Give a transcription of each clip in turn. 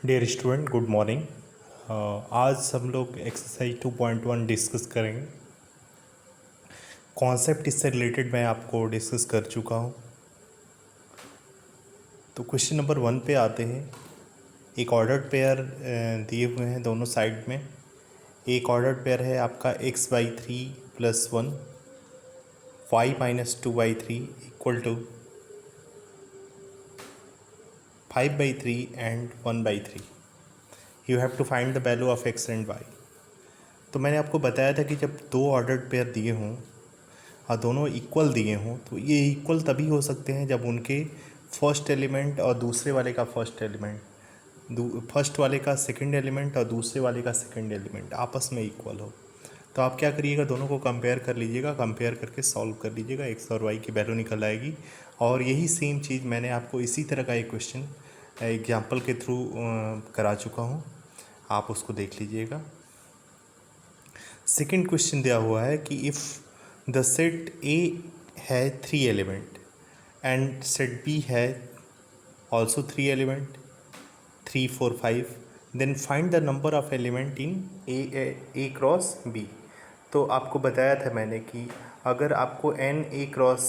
Dear student, good morning. आज हम लोग एक्सरसाइज 2.1 डिस्कस करेंगे। कॉन्सेप्ट इससे रिलेटेड मैं आपको डिस्कस कर चुका हूँ। तो क्वेश्चन नंबर 1 पे आते हैं। एक ऑर्डर्ड पेयर दिए हुए हैं दोनों साइड में। एक ऑर्डर्ड पेयर है आपका x/3 + 1, y - 2/3 = 5/3 and 1/3। You have to find the value of x and y। तो मैंने आपको बताया था कि जब दो ऑर्डर्ड पेयर दिए हों और दोनों इक्वल दिए हों तो ये इक्वल तभी हो सकते हैं जब उनके फर्स्ट एलिमेंट और दूसरे वाले का फर्स्ट एलिमेंट, फर्स्ट वाले का सेकंड एलिमेंट और दूसरे वाले का सेकंड एलिमेंट आपस में इक्वल हो। तो आप क्या करिएगा, दोनों को कंपेयर कर लीजिएगा, कंपेयर करके सॉल्व कर लीजिएगा, एक्स और वाई की वैल्यू निकल आएगी। और यही सेम चीज़ मैंने आपको इसी तरह का एक क्वेश्चन एग्जाम्पल के थ्रू करा चुका हूँ, आप उसको देख लीजिएगा। सेकंड क्वेश्चन दिया हुआ है कि इफ़ द सेट ए है 3 एलिमेंट एंड सेट बी है also 3 element 3, 4, 5, then find the number of element in A cross B. तो आपको बताया था मैंने कि अगर आपको एन ए क्रॉस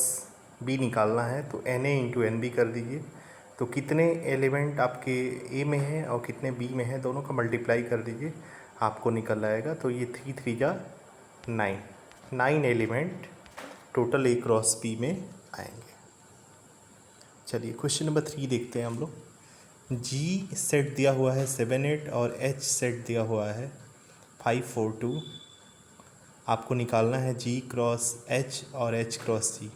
बी निकालना है तो n A into n B कर दीजिए। तो कितने एलिमेंट आपके ए में है और कितने बी में है दोनों का मल्टीप्लाई कर दीजिए, आपको निकल आएगा। तो ये 3 3 जा 9 element total A cross B में आएंगे। चलिए क्वेश्चन नंबर 3 देखते हैं हम लोग। जी सेट दिया हुआ है 7 8 और एच सेट दिया हुआ है 5 4 2। आपको निकालना है जी क्रॉस एच और एच क्रॉस जी।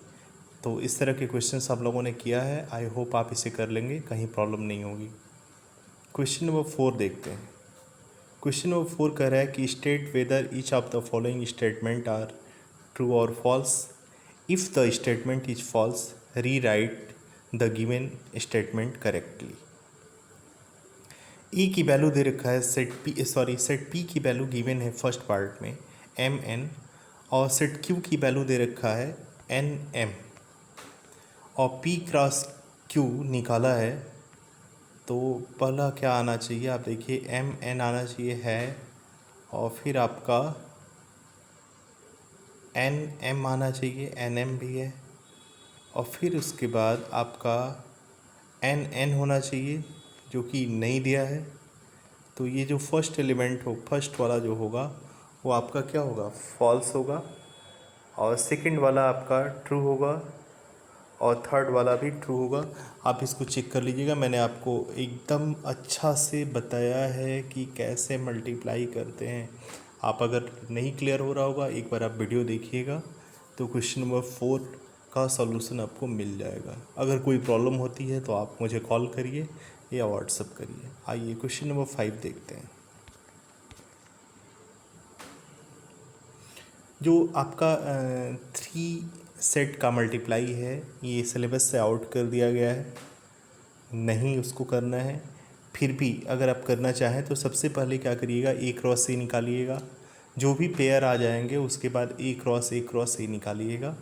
तो इस तरह के क्वेश्चंस आप लोगों ने किया है, आई होप आप इसे कर लेंगे, कहीं प्रॉब्लम नहीं होगी। क्वेश्चन नंबर 4 देखते हैं। क्वेश्चन नंबर 4 कह रहा है कि state whether each of the following statement are true और false. If the statement is false, rewrite the given statement correctly. E की वैल्यू दे रखा है सेट पी की वैल्यू गिवन है फर्स्ट पार्ट में एम एन, और set Q की वैल्यू दे रखा है एन एम, और पी क्रॉस क्यू निकाला है। तो पहला क्या आना चाहिए, आप देखिए एम एन आना चाहिए है, और फिर आपका एन एम आना चाहिए, एन एम भी है, और फिर उसके बाद आपका एन एन होना चाहिए जो कि नहीं दिया है। तो ये जो फर्स्ट एलिमेंट हो, फर्स्ट वाला जो होगा वो आपका क्या होगा, फॉल्स होगा, और सेकंड वाला आपका ट्रू होगा, और थर्ड वाला भी ट्रू होगा। आप इसको चेक कर लीजिएगा, मैंने आपको एकदम अच्छा से बताया है कि कैसे मल्टीप्लाई करते हैं। आप अगर नहीं क्लियर हो रहा होगा, एक बार आप वीडियो देखिएगा तो क्वेश्चन नंबर 4 का सॉल्यूशन आपको मिल जाएगा। अगर कोई प्रॉब्लम होती है तो आप मुझे कॉल करिए या व्हाट्सअप करिए। आइए क्वेश्चन नंबर 5 देखते हैं। जो आपका 3 सेट का मल्टीप्लाई है, ये सिलेबस से आउट कर दिया गया है, नहीं उसको करना है। फिर भी अगर आप करना चाहें तो सबसे पहले क्या करिएगा, ए क्रॉस ए निकालिएगा। जो भी पेयर आ जाएंगे उसके बाद ए क्रॉस ए निकालिएगा,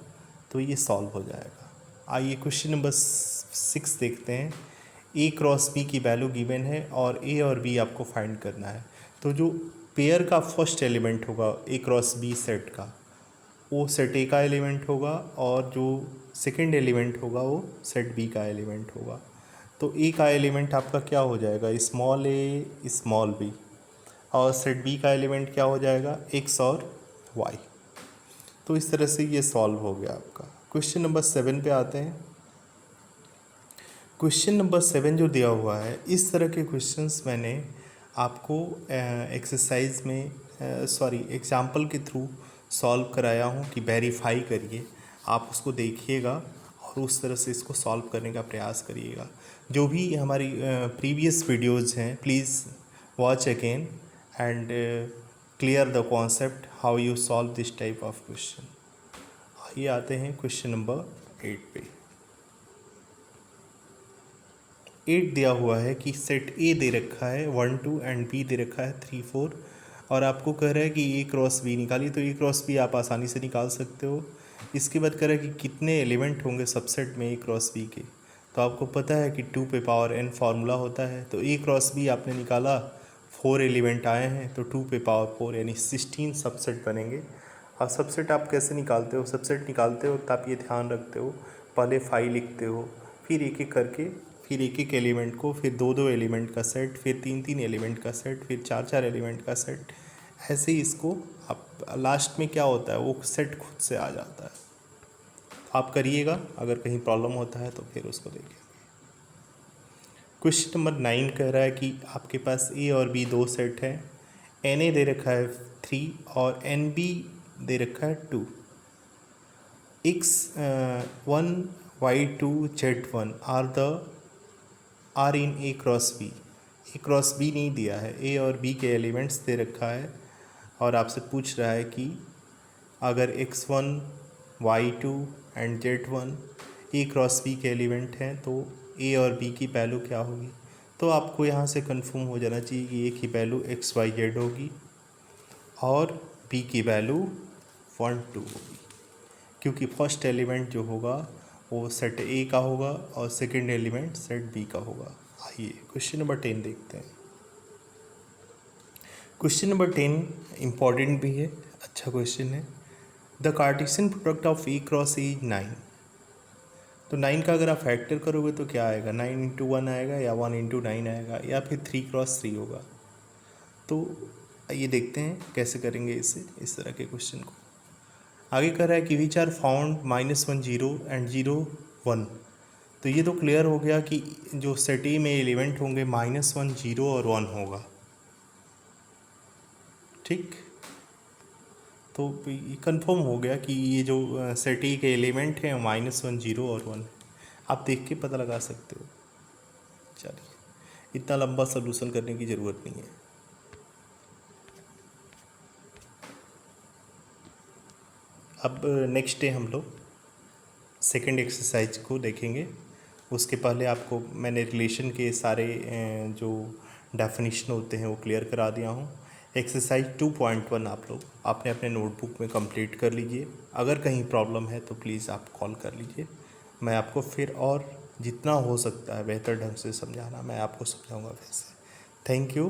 तो ये सॉल्व हो जाएगा। आइए क्वेश्चन नंबर 6 देखते हैं। ए क्रॉस बी की वैल्यू गिवन है और ए और बी आपको फाइंड करना है। तो जो पेयर का फर्स्ट एलिमेंट होगा ए क्रॉस बी सेट का, वो सेट ए का एलिमेंट होगा, और जो सेकंड एलिमेंट होगा वो सेट बी का एलिमेंट होगा। तो ए का एलिमेंट आपका क्या हो जाएगा, स्मॉल ए स्मॉल बी, और सेट बी का एलिमेंट क्या हो जाएगा, एक्स और वाई। तो इस तरह से ये सॉल्व हो गया आपका। क्वेश्चन नंबर 7 पे आते हैं। क्वेश्चन नंबर 7 जो दिया हुआ है, इस तरह के क्वेश्चंस मैंने आपको एक्सरसाइज में एग्जाम्पल के थ्रू सॉल्व कराया हूँ कि वेरीफाई करिए। आप उसको देखिएगा और उस तरह से इसको सॉल्व करने का प्रयास करिएगा। जो भी हमारी प्रीवियस वीडियोज़ हैं, please watch again and clear the concept how you solve this type of question. आइए आते हैं क्वेश्चन नंबर 8 पे। 8 दिया हुआ है कि सेट ए दे रखा है 1 2 एंड बी दे रखा है 3 4, और आपको कह रहा है कि ए क्रॉस बी निकालिए। तो ए क्रॉस बी आप आसानी से निकाल सकते हो। इसके बाद कह रहा है कि कितने एलिमेंट होंगे सबसेट में ए क्रॉस बी के। तो आपको पता है कि 2 पे पावर n फार्मूला होता है, तो A क्रॉस B आपने निकाला, 4 एलिमेंट आए हैं तो 2 पे पावर 4 यानी 16 सबसेट बनेंगे। और सबसेट आप कैसे निकालते हो? सबसेट निकालते हो तो आप ये ध्यान रखते हो, पहले 5 लिखते हो, फिर एक एक करके, फिर एक एक एलिमेंट को, फिर 2-2 एलिमेंट का सेट, फिर 3-3 एलिमेंट का सेट, फिर 4-4 एलिमेंट का सेट। ऐसे ही इसको आप लास्ट में क्या होता है, वो सेट खुद से आ जाता है। आप करिएगा, अगर कहीं प्रॉब्लम होता है तो फिर उसको देखिए। क्वेश्चन नंबर 9 कह रहा है कि आपके पास ए और बी दो सेट हैं, एन ए दे रखा है 3 और एन बी दे रखा है 2। x1 y2 z1 are in A cross B. A cross B नहीं दिया है, ए और बी के एलिमेंट्स दे रखा है और आपसे पूछ रहा है कि अगर x1 y2 and z1 A cross B के एलिमेंट हैं तो ए और बी की वैल्यू क्या होगी। तो आपको यहाँ से कंफर्म हो जाना चाहिए कि ए की वैल्यू एक्स वाई जेड होगी और बी की वैल्यू 1 2 होगी, क्योंकि फर्स्ट एलिमेंट जो होगा वो सेट ए का होगा और सेकंड एलिमेंट सेट बी का होगा। आइए क्वेश्चन नंबर 10 देखते हैं। क्वेश्चन नंबर 10 इम्पॉर्टेंट भी है, अच्छा क्वेश्चन है। The Cartesian product of A cross ए 9। तो 9 का अगर आप फैक्टर करोगे तो क्या आएगा, 9 इंटू 1 आएगा या 1 इंटू 9 आएगा या फिर 3 क्रॉस 3 होगा। तो ये देखते हैं कैसे करेंगे इसे, इस तरह के क्वेश्चन को। आगे कर रहा है कि विच आर फाउंड -1 0 एंड 0 1। तो ये तो क्लियर हो गया कि जो सेट ए में एलिमेंट होंगे -1 0 और 1 होगा, ठीक। तो ये कंफर्म हो गया कि ये जो सेट ए के एलिमेंट हैं -1 0 और 1 है। आप देख के पता लगा सकते हो। चलिए, इतना लंबा सलूशन करने की ज़रूरत नहीं है। अब नेक्स्ट डे हम लोग सेकंड एक्सरसाइज को देखेंगे। उसके पहले आपको मैंने रिलेशन के सारे जो डेफिनेशन होते हैं वो क्लियर करा दिया हूँ। एक्सरसाइज 2.1 आप लोग आपने अपने नोटबुक में कंप्लीट कर लीजिए। अगर कहीं प्रॉब्लम है तो प्लीज़ आप कॉल कर लीजिए, मैं आपको फिर और जितना हो सकता है बेहतर ढंग से समझाना मैं आपको समझाऊंगा वैसे। Thank you.